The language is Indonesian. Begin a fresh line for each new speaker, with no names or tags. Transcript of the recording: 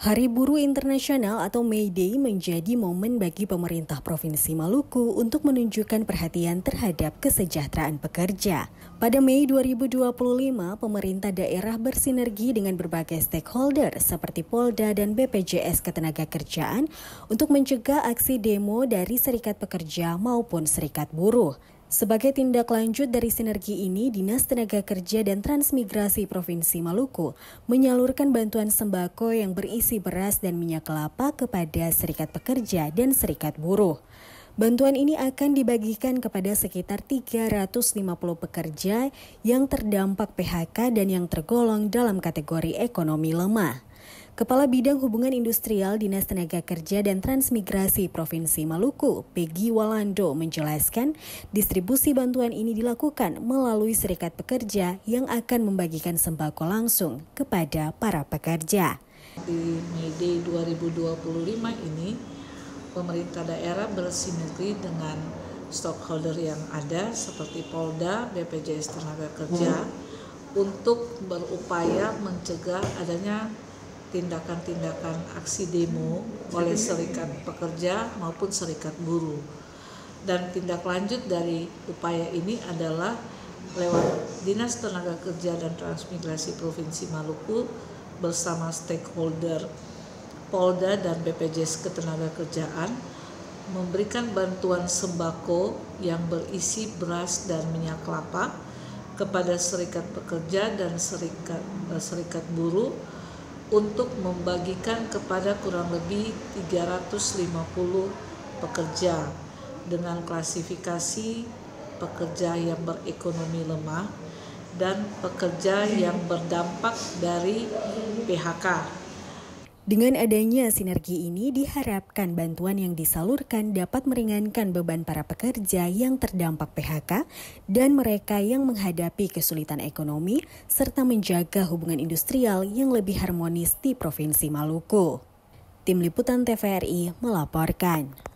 Hari Buruh Internasional atau May Day menjadi momen bagi pemerintah Provinsi Maluku untuk menunjukkan perhatian terhadap kesejahteraan pekerja. Pada Mei 2025, pemerintah daerah bersinergi dengan berbagai stakeholder seperti Polda dan BPJS Ketenagakerjaan untuk mencegah aksi demo dari serikat pekerja maupun serikat buruh. Sebagai tindak lanjut dari sinergi ini, Dinas Tenaga Kerja dan Transmigrasi Provinsi Maluku menyalurkan bantuan sembako yang berisi beras dan minyak kelapa kepada serikat pekerja dan serikat buruh. Bantuan ini akan dibagikan kepada sekitar 350 pekerja yang terdampak PHK dan yang tergolong dalam kategori ekonomi lemah. Kepala Bidang Hubungan Industrial Dinas Tenaga Kerja dan Transmigrasi Provinsi Maluku, Peggy Walando, menjelaskan distribusi bantuan ini dilakukan melalui serikat pekerja yang akan membagikan sembako langsung kepada para pekerja.
Di May Day 2025 ini, pemerintah daerah bersinergi dengan stakeholder yang ada seperti Polda, BPJS Tenaga Kerja untuk berupaya mencegah adanya tindakan-tindakan aksi demo oleh serikat pekerja maupun serikat buruh. Dan tindak lanjut dari upaya ini adalah lewat Dinas Tenaga Kerja dan Transmigrasi Provinsi Maluku bersama stakeholder Polda dan BPJS Ketenagakerjaan memberikan bantuan sembako yang berisi beras dan minyak kelapa kepada serikat pekerja dan serikat buruh untuk membagikan kepada kurang lebih 350 pekerja dengan klasifikasi pekerja yang berekonomi lemah dan pekerja yang berdampak dari PHK.
Dengan adanya sinergi ini diharapkan bantuan yang disalurkan dapat meringankan beban para pekerja yang terdampak PHK dan mereka yang menghadapi kesulitan ekonomi serta menjaga hubungan industrial yang lebih harmonis di Provinsi Maluku. Tim Liputan TVRI melaporkan.